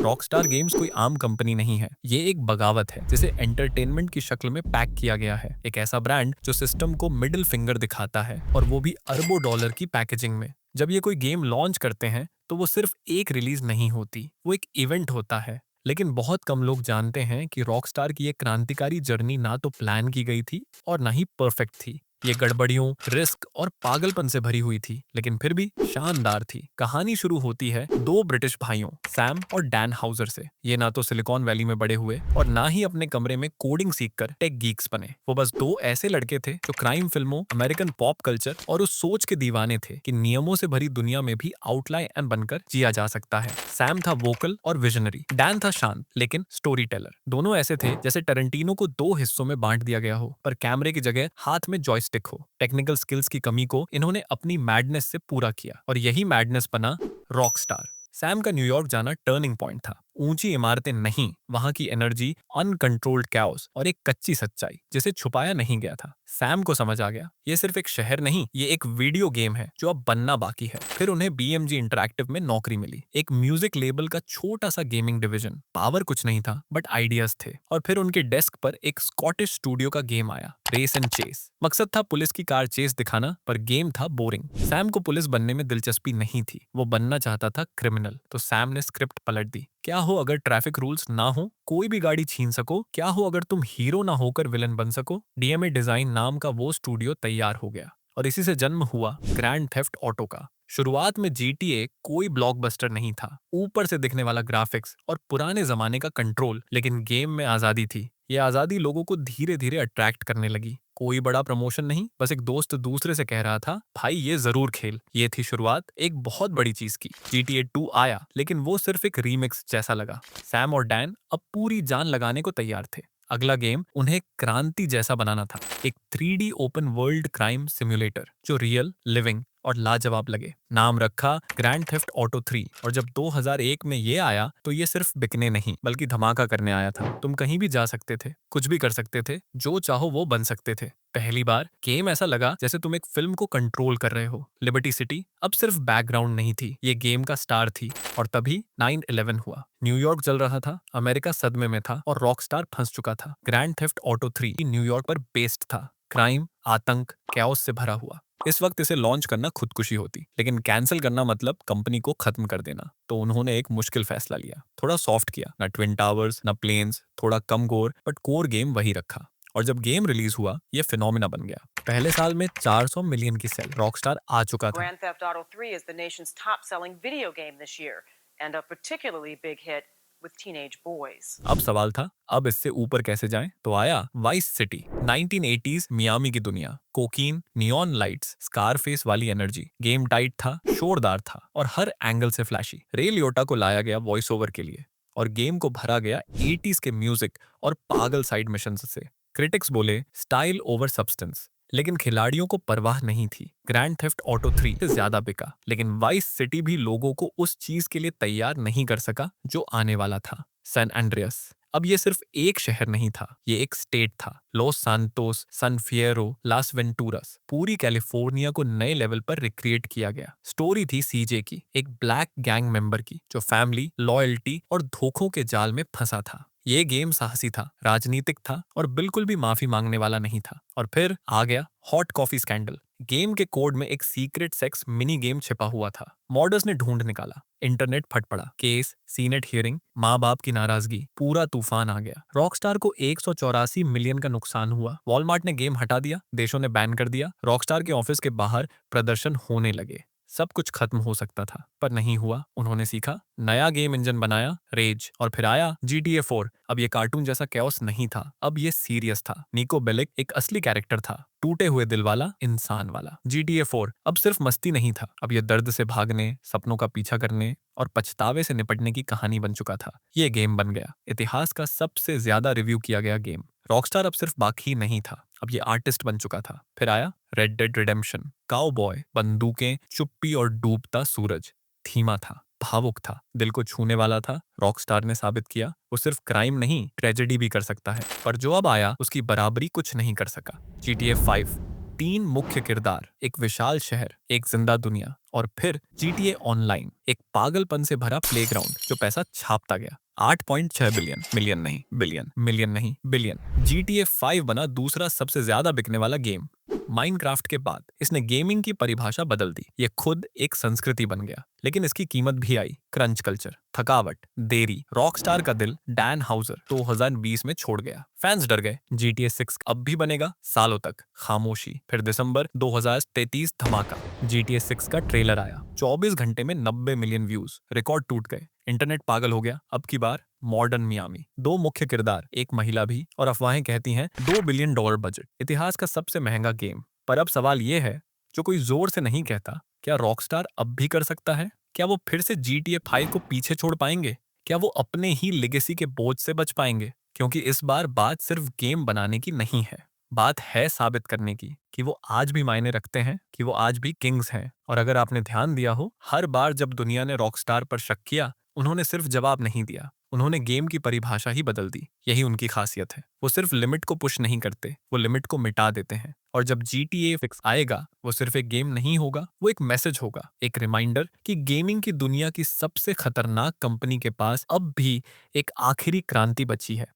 Rockstar games कोई आम company नहीं है, ये एक बगावत है जिसे एंटरटेनमेंट की शक्ल में पैक किया गया है। एक ऐसा ब्रांड जो सिस्टम को मिडिल फिंगर दिखाता है, और वो भी अरबों डॉलर की पैकेजिंग में। जब ये कोई गेम लॉन्च करते हैं तो वो सिर्फ एक रिलीज नहीं होती, वो एक इवेंट होता है। लेकिन बहुत कम लोग जानते हैं कि रॉकस्टार की ये क्रांतिकारी जर्नी ना तो प्लान की गई थी और ना ही परफेक्ट थी। ये गड़बड़ियों, रिस्क और पागलपन से भरी हुई थी, लेकिन फिर भी शानदार थी। कहानी शुरू होती है दो ब्रिटिश भाइयों, सैम और डैन हाउजर से। ये ना तो सिलिकॉन वैली में बड़े हुए और ना ही अपने कमरे में कोडिंग सीखकर टेक गीक्स बने। वो बस दो ऐसे लड़के थे जो क्राइम फिल्मों, अमेरिकन पॉप कल्चर और उस सोच के दीवाने थे कि नियमों से भरी दुनिया में भी आउटलायर बनकर जिया जा सकता है। सैम था वोकल और विजनरी, डैन था शांत लेकिन स्टोरी टेलर। दोनों ऐसे थे जैसे टरेंटिनो को दो हिस्सों में बांट दिया गया हो, पर कैमरे की जगह हाथ में जॉयस्टिक हो। टेक्निकल स्किल्स की कमी को इन्होंने अपनी मैडनेस से पूरा किया, और यही मैडनेस बना रॉकस्टार। सैम का न्यूयॉर्क जाना टर्निंग पॉइंट था। ऊंची इमारतें नहीं, वहां की एनर्जी, अनकंट्रोल्ड कैओस और एक कच्ची सच्चाई जिसे छुपाया नहीं गया था। सैम को समझ आ गया, ये सिर्फ एक शहर नहीं, ये एक वीडियो गेम है जो अब बनना बाकी है। फिर उन्हें बीएमजी इंटरैक्टिव में नौकरी मिली, एक म्यूजिक लेबल का छोटा सा गेमिंग डिवीजन। पावर कुछ नहीं था, बट आइडियाज थे। और फिर उनके डेस्क पर एक स्कॉटिश स्टूडियो का गेम आया, रेस एंड चेस। मकसद था पुलिस की कार चेस दिखाना, पर गेम था बोरिंग। सैम को पुलिस बनने में दिलचस्पी नहीं थी, वो बनना चाहता था क्रिमिनल। तो सैम ने स्क्रिप्ट पलट दी। क्या हो अगर ट्रैफिक रूल्स ना हो, कोई भी गाड़ी छीन सको? क्या हो अगर तुम हीरो ना होकर विलन बन सको? डीएमए डिजाइन नाम का वो स्टूडियो तैयार हो गया, और इसी से जन्म हुआ ग्रैंड थेफ्ट ऑटो का। शुरुआत में जीटीए कोई ब्लॉकबस्टर नहीं था, ऊपर से दिखने वाला ग्राफिक्स और पुराने जमाने का कंट्रोल, लेकिन गेम में आजादी थी। ये आजादी लोगों को धीरे धीरे अट्रैक्ट करने लगी। कोई बड़ा प्रमोशन नहीं, बस एक दोस्त दूसरे से कह रहा था, भाई ये जरूर खेल। ये थी शुरुआत एक बहुत बड़ी चीज की। GTA 2 आया, लेकिन वो सिर्फ एक रीमिक्स जैसा लगा। सैम और डैन अब पूरी जान लगाने को तैयार थे। अगला गेम उन्हें क्रांति जैसा बनाना था, एक 3D open world crime simulator जो रियल, लिविंग और लाजवाब लगे। नाम रखा ग्रैंड थेफ्ट ऑटो 3। और जब 2001 में ये आया तो ये सिर्फ बिकने नहीं बल्कि धमाका करने आया था। तुम कहीं भी जा सकते थे, कुछ भी कर सकते थे, जो चाहो वो बन सकते थे। पहली बार गेम ऐसा लगा जैसे तुम एक फिल्म को कंट्रोल कर रहे हो। लिबर्टी सिटी अब सिर्फ बैकग्राउंड नहीं थी, ये गेम का स्टार थी। और तभी 9/11 हुआ। न्यूयॉर्क जल रहा था, अमेरिका सदमे में था और रॉकस्टार फंस चुका था। ग्रैंड थेफ्ट ऑटो 3 न्यूयॉर्क पर बेस्ड था, क्राइम, आतंक, कैओस से भरा हुआ। इस वक्त इसे लॉन्च करना खुदकुशी होती, लेकिन कैंसिल करना मतलब कंपनी को खत्म कर देना। तो उन्होंने एक मुश्किल फैसला लिया, थोड़ा सॉफ्ट किया, ना ट्विन टावर्स ना प्लेन्स, थोड़ा कम गोर, बट कोर गेम वही रखा। और जब गेम रिलीज हुआ, ये फिनोमिना बन गया। पहले साल में 400 मिलियन की सेल रॉकस्टार आ चुका था। Grand Theft Auto 3 is the nation's top-selling video game this year, and a particularly big hit with teenage boys. अब सवाल था, अब इससे ऊपर कैसे जाएं? तो आया वाइस सिटी। 1980s मियामी की दुनिया, कोकीन, नियॉन लाइट्स, स्कारफेस वाली एनर्जी। गेम टाइट था, शोरदार था और हर एंगल से फ्लैशी। रे लियोटा को लाया गया वॉइस ओवर के लिए, और गेम को भरा गया 80s के म्यूजिक और पागल साइड मिशंस से। क्रिटिक्स बोले स्टाइल ओवर सब्सटेंस, लेकिन खिलाड़ियों को परवाह नहीं थी। ग्रैंड थेफ्ट ऑटो 3 से ज्यादा बिका, लेकिन वाइस सिटी भी लोगों को उस चीज के लिए तैयार नहीं कर सका जो आने वाला था। सैन एंड्रियास अब ये सिर्फ एक शहर नहीं था, ये एक स्टेट था। लॉस सांतोस, सन फिएरो, लास वेंटूरास, पूरी कैलिफोर्निया को नए लेवल पर रिक्रिएट किया गया। स्टोरी थी सीजे की, एक ब्लैक गैंग मेंबर की जो फैमिली, लॉयल्टी और धोखों के जाल में फंसा था। ये गेम साहसी था, राजनीतिक था और बिल्कुल भी माफी मांगने वाला नहीं था। और फिर आ गया हॉट कॉफी स्कैंडल। गेम के कोड में एक सीक्रेट सेक्स मिनी गेम छिपा हुआ था। मॉडर्स ने ढूंढ निकाला, इंटरनेट फट पड़ा, केस, सीनेट हियरिंग, माँ बाप की नाराजगी, पूरा तूफान आ गया। रॉकस्टार को 184 मिलियन का नुकसान हुआ। वॉलमार्ट ने गेम हटा दिया, देशों ने बैन कर दिया। रॉकस्टार के ऑफिस के बाहर प्रदर्शन होने लगे। सब कुछ खत्म हो सकता था, पर नहीं हुआ। उन्होंने सीखा, नया गेम इंजन बनाया, रेज, और फिर आया GTA 4। अब ये कार्टून जैसा कैओस नहीं था, अब ये सीरियस था। निको बेलिक एक असली कैरेक्टर था, टूटे हुए दिल वाला, इंसान वाला। GTA 4 अब सिर्फ मस्ती नहीं था, अब ये दर्द से भागने, सपनों का पीछा करने और पछतावे से निपटने की कहानी बन चुका था। ये गेम बन गया इतिहास का सबसे ज्यादा रिव्यू किया गया गेम। रॉकस्टार अब सिर्फ बाकी नहीं था, अब ये आर्टिस्ट बन चुका था। फिर आया रेड डेड रिडेम्पशन। काउबॉय, बंदूकें, चुप्पी और डूबता सूरज। धीमा था, भावुक था, दिल को छूने वाला था। रॉकस्टार ने साबित किया वो सिर्फ क्राइम नहीं, ट्रेजेडी भी कर सकता है। पर जो अब आया उसकी बराबरी कुछ नहीं कर सका। GTA 5 3 मुख्य किरदार, एक विशाल शहर, एक जिंदा दुनिया और फिर GTA ऑनलाइन, एक पागलपन से भरा प्लेग्राउंड जो पैसा छापता गया। 8.6 बिलियन, मिलियन नहीं बिलियन, मिलियन नहीं बिलियन। GTA 5 बना दूसरा सबसे ज्यादा बिकने वाला गेम। माइनक्राफ्ट के बाद इसने गेमिंग की परिभाषा बदल दी। ये खुद एक संस्कृति बन गया, लेकिन इसकी कीमत भी आई। क्रंच कल्चर, थकावट, देरी। रॉकस्टार का दिल डैन हाउजर 2020 में छोड़ गया। फैंस डर गए। GTA 6 अब भी बनेगा? सालों तक खामोशी। फिर दिसंबर 2033 धमाका। GTA 6 का ट्रेलर आया। 24 घंटे में 90 मिलियन व्यूज, रिकॉर्ड टूट गए। इंटरनेट पागल हो गया। अब की बार मॉडर्न मियामी, 2 मुख्य किरदार, एक महिला भी, और अफवाहें कहती हैं $2 बिलियन बजट, इतिहास का सबसे महंगा गेम। पर अब सवाल ये है, जो कोई जोर से नहीं कहता, क्या रॉकस्टार अब भी कर सकता है? क्या वो फिर से GTA 5 को पीछे छोड़ पाएंगे? क्या वो अपने ही लेगेसी के बोझ से बच पाएंगे? क्योंकि इस बार बात सिर्फ गेम बनाने की नहीं है, बात है साबित करने की कि वो आज भी मायने रखते हैं, कि वो आज भी किंग्स हैं। और अगर आपने ध्यान दिया हो, हर बार जब दुनिया ने रॉकस्टार पर शक किया, उन्होंने सिर्फ जवाब नहीं दिया, उन्होंने गेम की परिभाषा ही बदल दी। यही उनकी खासियत है। वो सिर्फ लिमिट को पुश नहीं करते, वो लिमिट को मिटा देते हैं। और जब GTA 6 आएगा, वो सिर्फ एक गेम नहीं होगा, वो एक मैसेज होगा, एक रिमाइंडर कि गेमिंग की दुनिया की सबसे खतरनाक कंपनी के पास अब भी एक आखिरी क्रांति बची है।